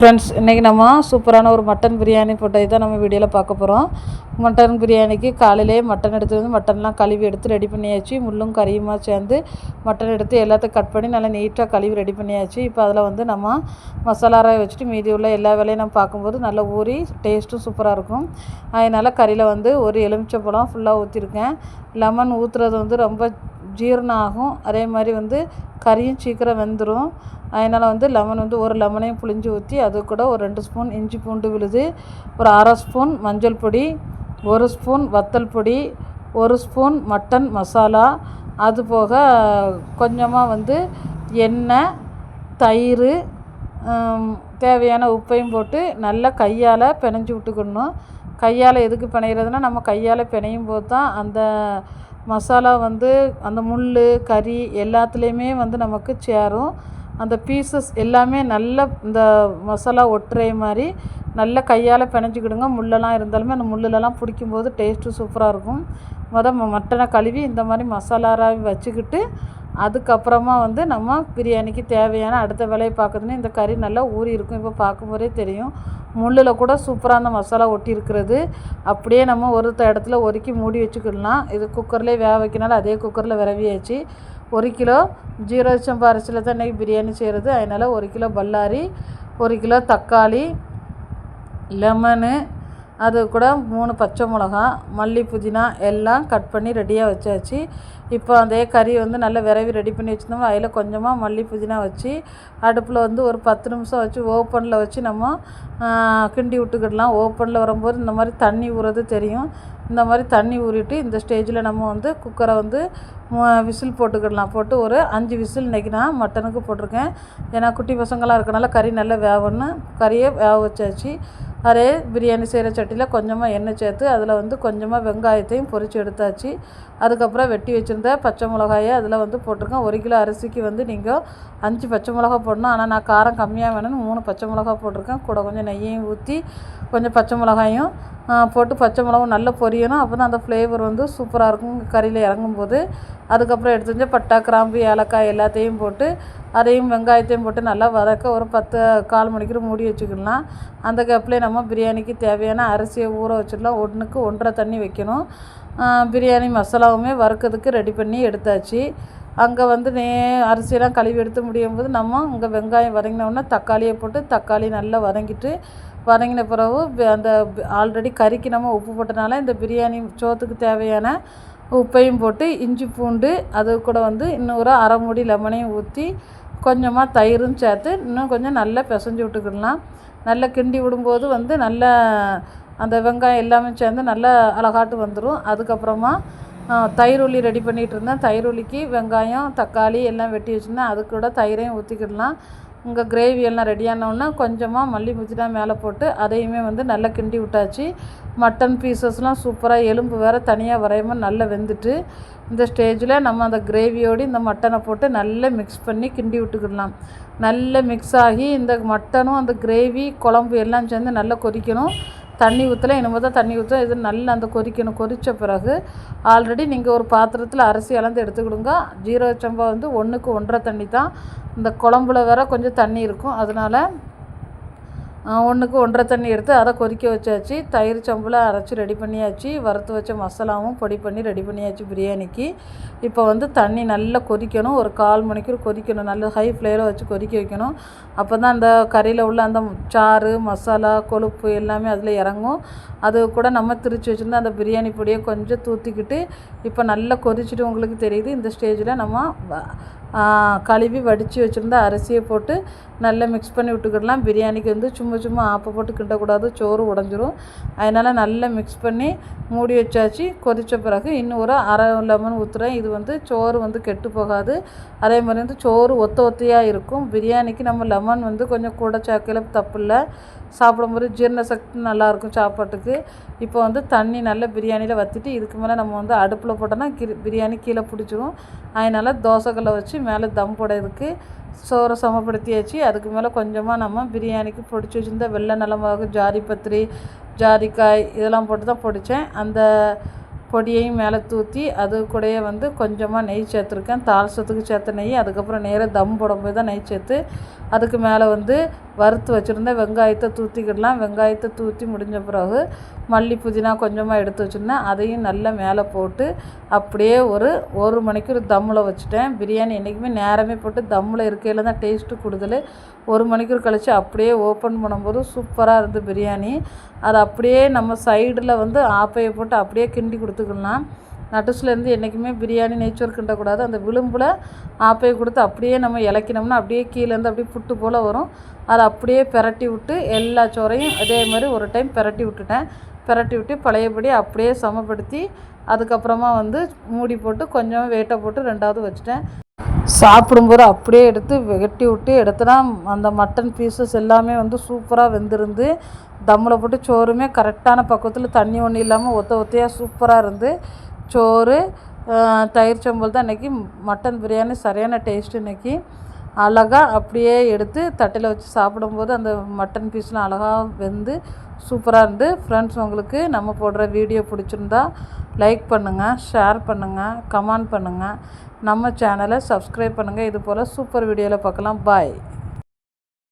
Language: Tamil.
ஃப்ரெண்ட்ஸ், இன்றைக்கி நம்ம சூப்பரான ஒரு மட்டன் பிரியாணி போட்டது தான் நம்ம வீடியோவில் பார்க்க போகிறோம். மட்டன் பிரியாணிக்கு காலையிலே மட்டன் எடுத்து வந்து மட்டன்லாம் கழுவி எடுத்து ரெடி பண்ணியாச்சு. முள்ளும் கறியுமா சேர்ந்து மட்டன் எடுத்து எல்லாத்தையும் கட் பண்ணி நல்லா நீட்டாக கழுவி ரெடி பண்ணியாச்சு. இப்போ அதில் வந்து நம்ம மசாலாராய் வச்சுட்டு மீதி உள்ள எல்லா வேலையும் நம்ம பார்க்கும்போது நல்லா ஊறி டேஸ்ட்டும் சூப்பராக இருக்கும். அதனால் கறியில் வந்து ஒரு எலுமிச்சைப்பழம் ஃபுல்லாக ஊற்றிருக்கேன். லெமன் ஊற்றுறது வந்து ரொம்ப ஜீரணம் ஆகும். அதே மாதிரி வந்து கறியும் சீக்கிரம் வெந்துடும். அதனால் வந்து லெமன் வந்து ஒரு லெமனையும் புளிஞ்சு ஊற்றி அது கூட ஒரு 2 ஸ்பூன் இஞ்சி பூண்டு விழுது, ஒரு அரை ஸ்பூன் மஞ்சள் பொடி, 1 ஸ்பூன் வத்தல் பொடி, 1 ஸ்பூன் மட்டன் மசாலா, அது போக கொஞ்சமாக வந்து எண்ணெய், தயிர், தேவையான உப்பையும் போட்டு நல்லா கையால் பிணைஞ்சி விட்டுக்கணும். கையால் எதுக்கு பிணையிறதுனா, நம்ம கையால் பிணையும் போது தான் அந்த மசாலா வந்து அந்த முள் கறி எல்லாத்துலேயுமே வந்து நமக்கு சேரும். அந்த பீசஸ் எல்லாமே நல்ல இந்த மசாலா ஒட்டுற மாதிரி நல்ல கையால் பிணைஞ்சிக்கிடுங்க. முள்ளெல்லாம் இருந்தாலுமே அந்த முள்ளெல்லாம் பிடிக்கும்போது டேஸ்ட்டு சூப்பராக இருக்கும். மட்டனை கழுவி இந்த மாதிரி மசாலாராவி வச்சுக்கிட்டு அதுக்கப்புறமா வந்து நம்ம பிரியாணிக்கு தேவையான அடுத்த வேலையை பார்க்குறதுன்னு இந்த கறி நல்லா ஊறி இருக்கும். இப்போ பார்க்கும்போதே தெரியும், முள்ளில் கூட சூப்பராக அந்த மசாலா ஒட்டி இருக்கிறது. அப்படியே நம்ம ஒரு இடத்துல ஒருக்கி மூடி வச்சுக்கிடலாம். இது குக்கர்லேயே வேக வைக்கனால அதே குக்கரில் விரவியாச்சு. 1 கிலோ ஜீரக சம்பா அரிசியில் தான் இன்றைக்கி பிரியாணி செய்கிறது. அதனால் 1 கிலோ பல்லாரி, 1 கிலோ தக்காளி, லெமனு, அது கூட 3 பச்சை மிளகா, மல்லி புதினா எல்லாம் கட் பண்ணி ரெடியாக வச்சாச்சு. இப்போ அதே கறி வந்து நல்லா விரவி ரெடி பண்ணி வச்சுருந்தோம். அதில் கொஞ்சமாக மல்லி புதினா வச்சு அடுப்பில் வந்து ஒரு 10 நிமிஷம் வச்சு ஓப்பனில் வச்சு நம்ம கிண்டி விட்டுக்கிடலாம். ஓப்பனில் வரும்போது இந்த மாதிரி தண்ணி ஊறுறது தெரியும். இந்த மாதிரி தண்ணி ஊறிட்டு இந்த ஸ்டேஜில் நம்ம வந்து குக்கரை வந்து விசில் போட்டுக்கிடலாம். போட்டு ஒரு 5 விசில் இன்றைக்கி நான் மட்டனுக்கு போட்டிருக்கேன். ஏன்னா குட்டி பசங்களாம் இருக்கனால கறி நல்லா வேகணும். கறியை வேக வச்சாச்சு. அதே பிரியாணி செய்கிற சட்டியில் கொஞ்சமாக எண்ணெய் சேர்த்து அதில் வந்து கொஞ்சமாக வெங்காயத்தையும் பொரித்து எடுத்தாச்சு. அதுக்கப்புறம் வெட்டி வச்சுருந்த பச்சை மிளகாயை அதில் வந்து போட்டிருக்கேன். 1 கிலோ அரிசிக்கு வந்து நீங்கள் 5 பச்சை மிளகா போடணும். ஆனால் நான் காரம் கம்மியாக வேணும்னு 3 பச்சை மிளகா போட்டிருக்கேன். கூட கொஞ்சம் நெய்யையும் ஊற்றி கொஞ்சம் பச்சை மிளகாயும் போட்டு பச்சை மிளகும் நல்லா பொரியணும். அப்போ தான் அந்த ஃப்ளேவர் வந்து சூப்பராக இருக்கும் கறியில் இறங்கும்போது. அதுக்கப்புறம் எடுத்து வந்து பட்டை, கிராம்பு, ஏலக்காய் எல்லாத்தையும் போட்டு அதையும் வெங்காயத்தையும் போட்டு நல்லா வதக்க ஒரு 1/4 மணிக்கூர் மூடி வச்சுக்கலாம். அந்த கேப்லேயே நம்ம பிரியாணிக்கு தேவையான அரிசியை ஊற வச்சிடலாம். 1க்கு 1.5 தண்ணி வைக்கணும். பிரியாணி மசாலாவுமே வறுக்கிறதுக்கு ரெடி பண்ணி எடுத்தாச்சு. அங்கே வந்து அரிசியெல்லாம் கழுவி எடுத்து முடியும் போது நம்ம இங்கே வெங்காயம் வதங்கினோடனே தக்காளியை போட்டு தக்காளி நல்லா வதங்கின பிறகு அந்த ஆல்ரெடி கறிக்கு நம்ம உப்பு போட்டனால இந்த பிரியாணி சோத்துக்கு தேவையான உப்பையும் போட்டு இஞ்சி பூண்டு அது கூட வந்து இன்னும் ஒரு அரை மூடி லெமனையும் ஊற்றி கொஞ்சமாக தயிரும் சேர்த்து இன்னும் கொஞ்சம் நல்லா பிசைஞ்சு விட்டுக்கிடலாம். நல்லா கிண்டி விடும்போது வந்து நல்லா அந்த வெங்காயம் எல்லாமே சேர்ந்து நல்லா அழகாட்டு வந்துடும். அதுக்கப்புறமா தயிர் உள்ளி ரெடி பண்ணிகிட்டு இருந்தேன். தயிர் உள்ளிக்கு வெங்காயம், தக்காளி எல்லாம் வெட்டி வச்சுருந்தேன். அது கூட தயிரையும் ஊற்றிக்கிடலாம். இங்கே கிரேவி எல்லாம் ரெடியானோன்னா கொஞ்சமாக மல்லி புதினா மேலே போட்டு அதையுமே வந்து நல்லா கிண்டி விட்டாச்சு. மட்டன் பீசஸ்லாம் சூப்பராக எலும்பு வேறு தனியாக வரையாமல் நல்லா வெந்துட்டு இந்த ஸ்டேஜில் நம்ம அந்த கிரேவியோடு இந்த மட்டனை போட்டு நல்லா மிக்ஸ் பண்ணி கிண்டி விட்டுக்கிடலாம். நல்லா மிக்ஸ் ஆகி இந்த மட்டனும் அந்த கிரேவி குழம்பு எல்லாம் சேர்ந்து நல்லா கொதிக்கணும். தண்ணி ஊற்றல, இனிமேல் தான் தண்ணி ஊற்ற. இது நல்லா அந்த கொதிக்கணும். கொதித்த பிறகு ஆல்ரெடி நீங்கள் ஒரு பாத்திரத்தில் அரிசி அளந்து எடுத்துக்கிடுங்க. ஜீரக சம்பா வந்து 1க்கு 1.5 தண்ணி தான். இந்த குழம்புல வேற கொஞ்சம் தண்ணி இருக்கும். அதனால் 1க்கு 1.5 தண்ணி எடுத்து அதை கொதிக்க வச்சாச்சு. தயிர் சம்பில் அரைச்சி ரெடி பண்ணியாச்சு. வறுத்து வச்ச மசாலாவும் பொடி பண்ணி ரெடி பண்ணியாச்சு பிரியாணிக்கு. இப்போ வந்து தண்ணி நல்லா கொதிக்கணும். ஒரு 1/4 மணிக்கூர் கொதிக்கணும். நல்ல ஹை ஃப்ளேமில் வச்சு கொதிக்க வைக்கணும். அப்போ தான் அந்த கறியில் உள்ள அந்த சாறு, மசாலா, கொழுப்பு எல்லாமே அதில் இறங்கும். அது கூட நம்ம திரிச்சு வச்சுருந்தா அந்த பிரியாணி பொடியை கொஞ்சம் தூற்றிக்கிட்டு இப்போ நல்லா கொதிச்சுட்டு உங்களுக்கு தெரியுது. இந்த ஸ்டேஜில் நம்ம கழுவி வடித்து வச்சுருந்த அரிசியை போட்டு நல்லா மிக்ஸ் பண்ணி விட்டுக்கிடலாம். பிரியாணிக்கு வந்து சும்மா ஆப்பை போட்டு கிண்டக்கூடாது, சோறு உடஞ்சிரும். அதனால் நல்லா மிக்ஸ் பண்ணி மூடி வச்சாச்சு. கொதித்த பிறகு இன்னும் ஒரு அரை லெமன் ஊற்றுறேன். இது வந்து சோறு வந்து கெட்டு போகாது. அதே மாதிரி வந்து சோறு ஒத்தையாக இருக்கும். பிரியாணிக்கு நம்ம லெமன் வந்து கொஞ்சம் கூட சேர்க்கையில் தப்பு இல்லை. சாப்பிடும்போது ஜீரண சக்தி நல்லாயிருக்கும் சாப்பாட்டுக்கு. இப்போ வந்து தண்ணி நல்லா பிரியாணியில் வற்றிட்டு இதுக்கு மேலே நம்ம வந்து அடுப்பில் போட்டோன்னா பிரியாணி கீழே பிடிச்சிரும். அதனால் தோசைக்கல்லை வச்சு மேலே தம் போடுறதுக்கு சோறை சமப்படுத்தியாச்சு. அதுக்கு மேலே கொஞ்சமாக நம்ம பிரியாணிக்கு பொடிச்சு வச்சுருந்த வெள்ளை நிலமாகு, ஜாதி பத்திரி, ஜாதிக்காய் இதெல்லாம் போட்டு தான் பொடித்தேன். அந்த பொடியையும் மேலே தூற்றி அது கூடயே வந்து கொஞ்சமாக நெய் சேர்த்துருக்கேன். தாளசத்துக்கு சேர்த்த நெய். அதுக்கப்புறம் நேராக தம் போடும்போது தான் நெய் சேர்த்து அதுக்கு மேலே வந்து வறுத்து வச்சுருந்தேன் வெங்காயத்தை தூற்றிக்கிடலாம். வெங்காயத்தை தூற்றி முடிஞ்ச பிறகு மல்லி புதினா கொஞ்சமாக எடுத்து வச்சுருந்தேன். அதையும் நல்லா மேலே போட்டு அப்படியே ஒரு மணிக்கூர் தம்மில் வச்சுட்டேன். பிரியாணி என்றைக்குமே நேரமே போட்டு தம்மில் இருக்கையில் தான் டேஸ்ட்டு கூடுதல். 1 மணிக்கூர் கழித்து அப்படியே ஓப்பன் பண்ணும்போது சூப்பராக இருந்து பிரியாணி. அதை அப்படியே நம்ம சைடில் வந்து ஆப்பையை போட்டு அப்படியே கிண்டி கொடுத்துக்கலாம். நட்டுஸ்லேருந்து என்றைக்குமே பிரியாணி நெய்ச்சோறு கிண்டக்கூடாது. அந்த விளிம்பில் ஆப்பையை கொடுத்து அப்படியே நம்ம இலக்கினோம்னா அப்படியே கீழேருந்து அப்படியே புட்டு போல் வரும். அதை அப்படியே பிரட்டி விட்டு எல்லா சோறையும் அதே மாதிரி ஒரு டைம் பிரட்டி விட்டுட்டேன். பிரட்டி விட்டு பழையபடி அப்படியே சமப்படுத்தி அதுக்கப்புறமா வந்து மூடி போட்டு கொஞ்சம் வெயிட்டை போட்டு 2வது வச்சுட்டேன். சாப்பிடும்போது அப்படியே எடுத்து வெட்டி விட்டு எடுத்தனா அந்த மட்டன் பீசஸ் எல்லாமே வந்து சூப்பராக வெந்திருந்து தம்மில் போட்டு சோறுமே கரெக்டான பக்குவத்தில் தண்ணி ஒன்றும் இல்லாமல் ஒத்தையாக சூப்பராக இருந்து சோறு தயிர் சம்பல் தான் இன்றைக்கி மட்டன் பிரியாணி சரியான டேஸ்ட்டு. இன்றைக்கி அழகாக அப்படியே எடுத்து தட்டில் வச்சு சாப்பிடும்போது அந்த மட்டன் பீஸ்லாம் அழகாக வெந்து சூப்பராக இருந்து. ஃப்ரெண்ட்ஸ், உங்களுக்கு நம்ம போடுற வீடியோ பிடிச்சிருந்தா லைக் பண்ணுங்கள், ஷேர் பண்ணுங்கள், கமெண்ட் பண்ணுங்கள், நம்ம சேனலை சப்ஸ்கிரைப் பண்ணுங்கள். இது போல் சூப்பர் வீடியோவில் பார்க்கலாம். பாய்.